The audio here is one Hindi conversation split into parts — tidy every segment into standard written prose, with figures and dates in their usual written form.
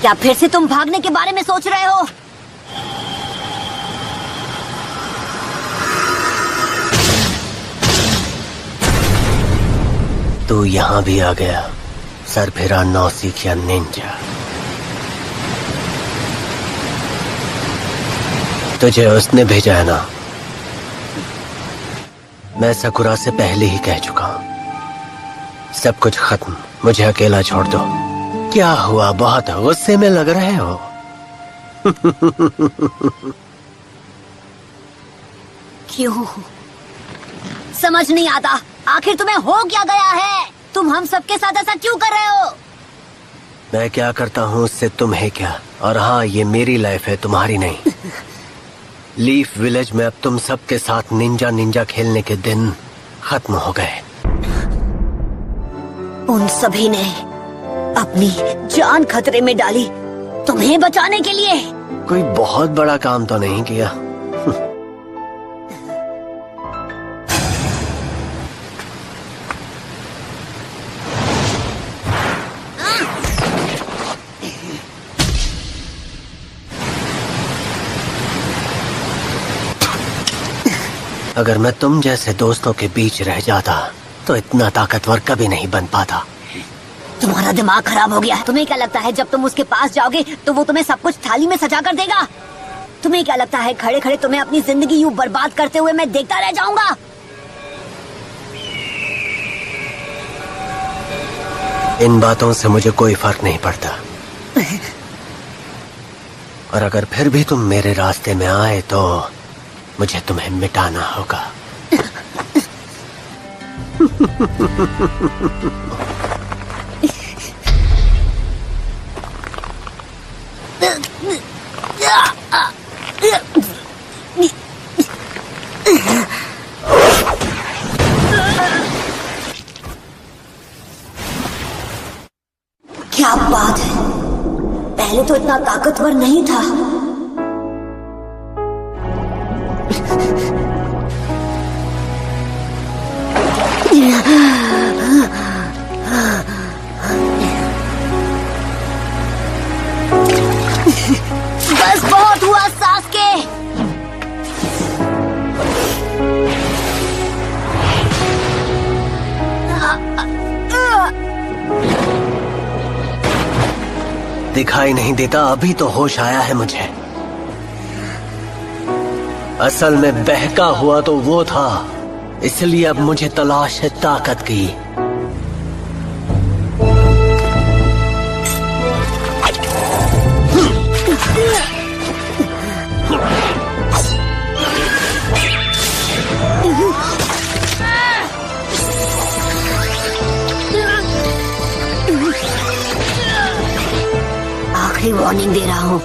क्या फिर से तुम भागने के बारे में सोच रहे हो? तू यहाँ भी आ गया, सरफिरा नौसिखिया निंजा। तुझे उसने भेजा है ना? मैं सकुरा से पहले ही कह चुका हूं, सब कुछ खत्म, मुझे अकेला छोड़ दो। क्या हुआ, बहुत गुस्से में लग रहे हो? क्यों? समझ नहीं आता, आखिर तुम्हें हो क्या गया है? तुम हम सबके साथ ऐसा क्यों कर रहे हो? मैं क्या करता हूँ उससे तुम्हें क्या? और हाँ, ये मेरी लाइफ है, तुम्हारी नहीं। लीफ विलेज में अब तुम सबके साथ निंजा निंजा खेलने के दिन खत्म हो गए। उन सभी ने अपनी जान खतरे में डाली तुम्हें बचाने के लिए। कोई बहुत बड़ा काम तो नहीं किया। अगर मैं तुम जैसे दोस्तों के बीच रह जाता तो इतना ताकतवर कभी नहीं बन पाता। तुम्हारा दिमाग खराब हो गया है। तुम्हें क्या लगता है जब तुम उसके पास जाओगे तो वो तुम्हें सब कुछ थाली में सजा कर देगा? तुम्हें क्या लगता है खड़े खड़े तुम्हें अपनी जिंदगी यूं बर्बाद करते हुए मैं देखता रह जाऊंगा? इन बातों से मुझे कोई फर्क नहीं पड़ता। और अगर फिर भी तुम मेरे रास्ते में आए तो मुझे तुम्हें मिटाना होगा। क्या बात है, पहले तो इतना ताकतवर नहीं था। बस बहुत हुआ सास्के। दिखाई नहीं देता, अभी तो होश आया है मुझे। असल में बहका हुआ तो वो था, इसलिए अब मुझे तलाश है ताकत की। आखिरी वार्निंग दे रहा हूँ,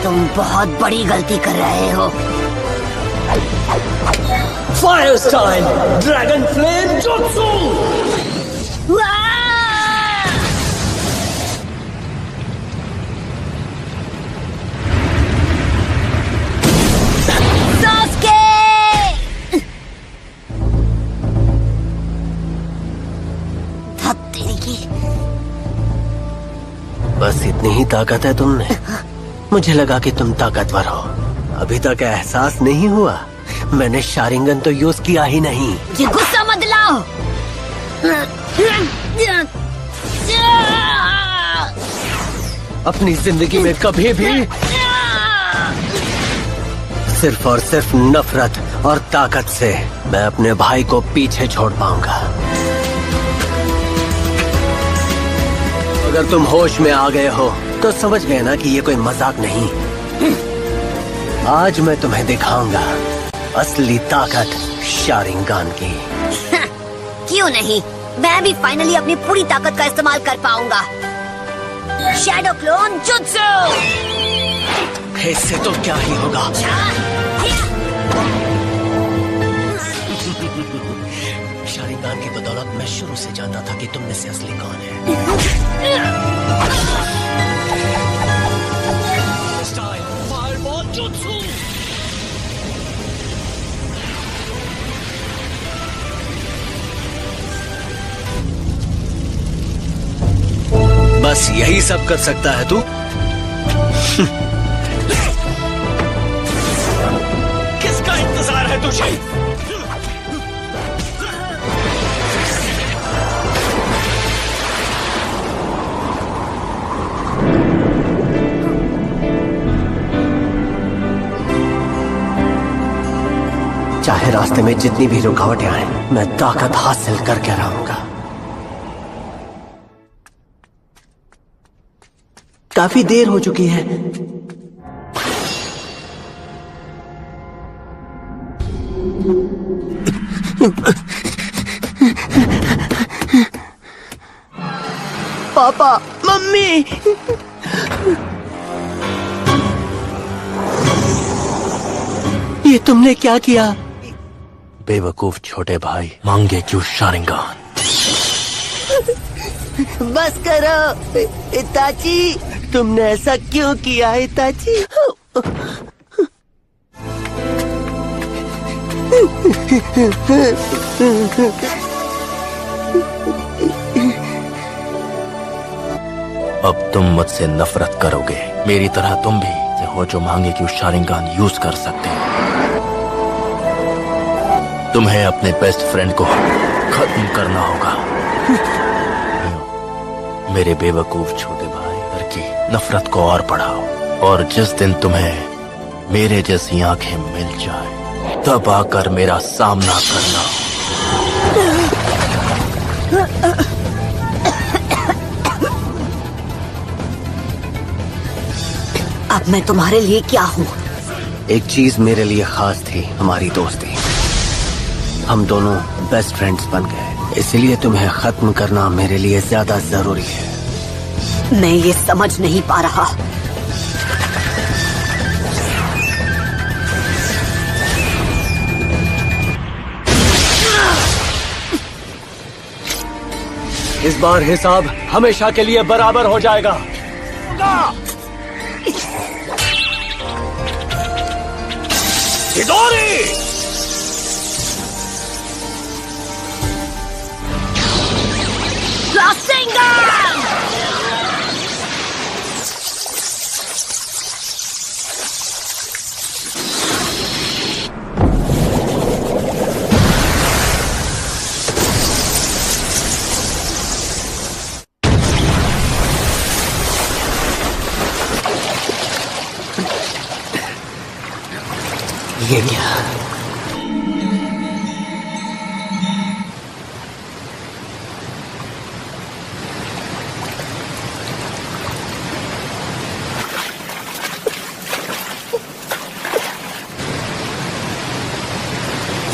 तुम बहुत बड़ी गलती कर रहे हो। फायर स्टाइल ड्रैगन फ्लेम जुत्सु। सास्के! धत तेरी की। बस इतनी ही ताकत है तुमने? मुझे लगा कि तुम ताकतवर हो। अभी तक एहसास नहीं हुआ? मैंने शारिंगन तो यूज किया ही नहीं। ये गुस्सा मत दिलाओ। अपनी जिंदगी में कभी भी सिर्फ और सिर्फ नफरत और ताकत से मैं अपने भाई को पीछे छोड़ पाऊंगा। अगर तुम होश में आ गए हो तो समझ गए ना कि ये कोई मजाक नहीं। आज मैं तुम्हें दिखाऊंगा असली ताकत शारिंगान की। क्यों नहीं, मैं भी फाइनली अपनी पूरी ताकत का इस्तेमाल कर पाऊंगा। Shadow clone jutsu. इससे तो क्या ही होगा। शारिंगान की बदौलत मैं शुरू से जानता था कि तुम में से असली कौन है। Fireball jutsu. बस यही सब कर सकता है तू? किसका इंतजार है तुझे? चाहे रास्ते में जितनी भी रुकावटें आए, मैं ताकत हासिल करके रहूंगा। काफी देर हो चुकी है। पापा, मम्मी, ये तुमने क्या किया? बेवकूफ छोटे भाई, मांगेक्यू शारिंगान। बस करो इताची, तुमने ऐसा क्यों किया इताची? अब तुम मुझसे नफरत करोगे, मेरी तरह तुम भी हो जो मांगेक्यू शारिंगान यूज कर सकते हैं। तुम्हें अपने बेस्ट फ्रेंड को खत्म करना होगा। मेरे बेवकूफ छोटे भाई की नफरत को और बढ़ाओ, और जिस दिन तुम्हें मेरे जैसी आंखें मिल जाए तब आकर मेरा सामना करना। अब मैं तुम्हारे लिए क्या हूँ? एक चीज मेरे लिए खास थी, हमारी दोस्ती। हम दोनों बेस्ट फ्रेंड्स बन गए, इसलिए तुम्हें खत्म करना मेरे लिए ज्यादा जरूरी है। मैं ये समझ नहीं पा रहा। इस बार हिसाब हमेशा के लिए बराबर हो जाएगा। हिदोरी! रासेंगन! ये क्या?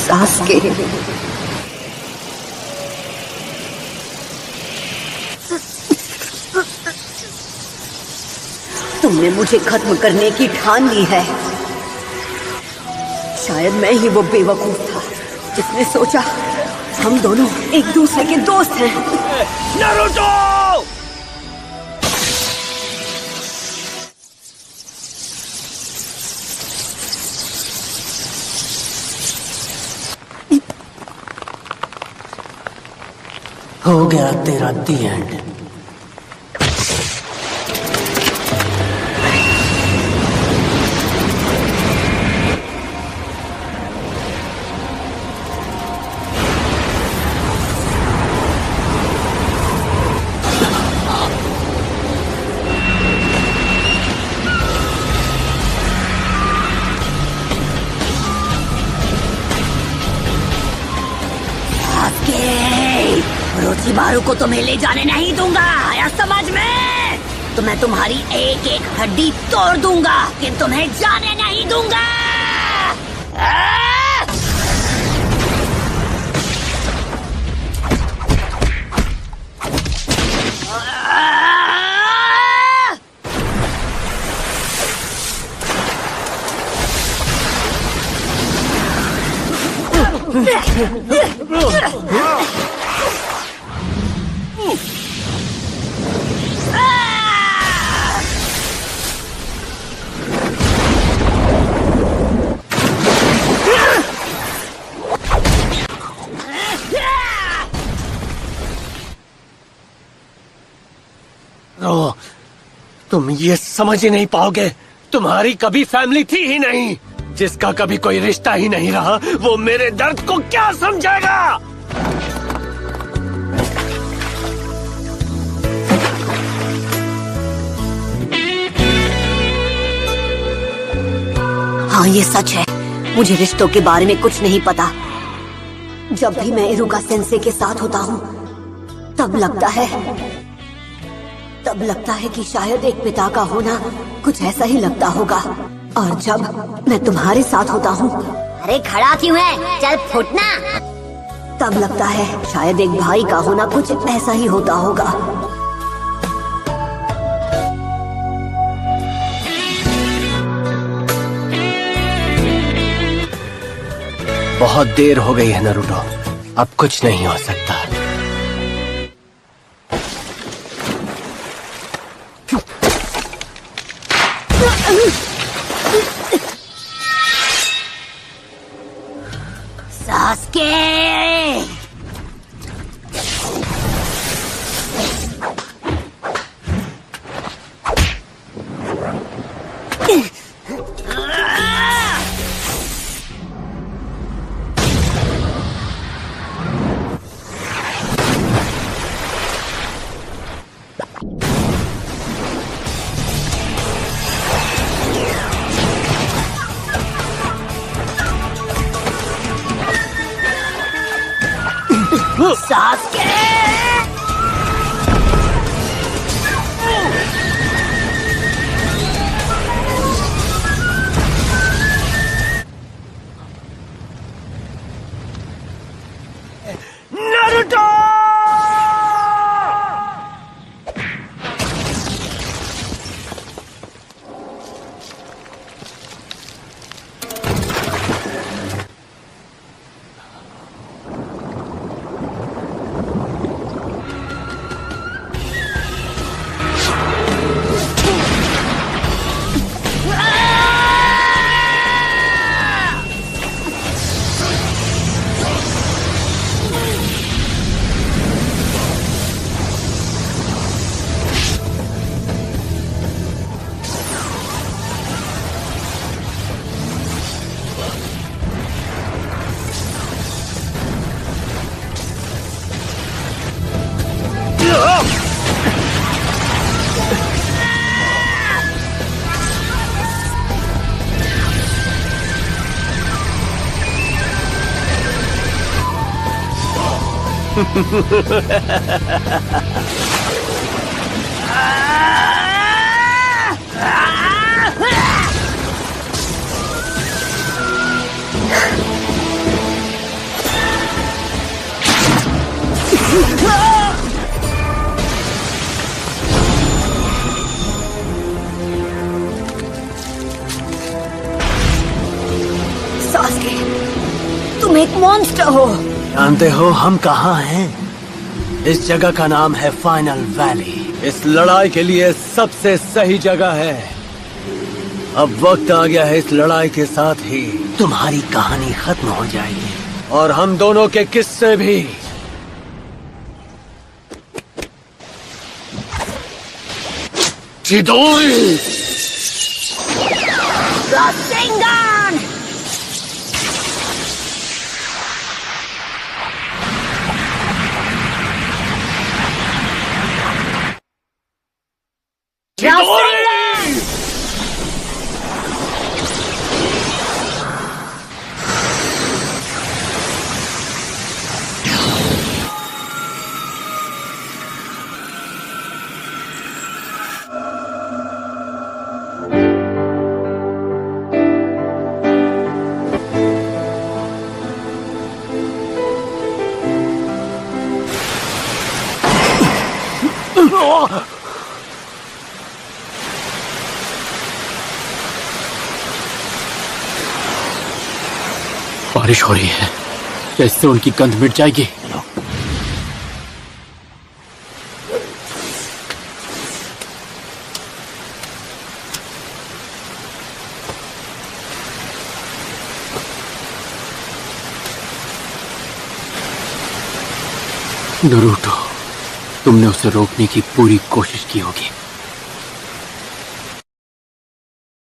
सास्के, तुमने मुझे खत्म करने की ठान ली है। शायद मैं ही वो बेवकूफ था जिसने सोचा हम दोनों एक दूसरे के दोस्त हैं। नारुतो! हो गया तेरा दी एंड। रोचिमारू को तुम्हें ले जाने नहीं दूंगा, आया समझ में? तो मैं तुम्हारी एक एक हड्डी तोड़ दूंगा, कि तुम्हें जाने नहीं दूंगा। तुम ये समझ ही नहीं पाओगे। तुम्हारी कभी फैमिली थी ही नहीं। जिसका कभी कोई रिश्ता ही नहीं रहा, वो मेरे दर्द को क्या समझेगा? हाँ, ये सच है। मुझे रिश्तों के बारे में कुछ नहीं पता। जब भी मैं इरुका सेंसे के साथ होता हूँ, तब लगता है कि शायद एक पिता का होना कुछ ऐसा ही लगता होगा। और जब मैं तुम्हारे साथ होता हूँ, अरे खड़ा क्यों है, चल फुटना। तब लगता है शायद एक भाई का होना कुछ ऐसा ही होता होगा। बहुत देर हो गई है नारुतो, अब कुछ नहीं हो सकता। Sasuke Sasuke Naruto! सास्के, तुम एक मॉन्स्टर हो। जानते हो हम कहाँ हैं? इस जगह का नाम है फाइनल वैली। इस लड़ाई के लिए सबसे सही जगह है। अब वक्त आ गया है, इस लड़ाई के साथ ही तुम्हारी कहानी खत्म हो जाएगी और हम दोनों के किस्से भी। चिदोरी! रासेंगान बारिश हो रही है, इससे उनकी गंध मिट जाएगी। नारुतो, तुमने उसे रोकने की पूरी कोशिश की होगी,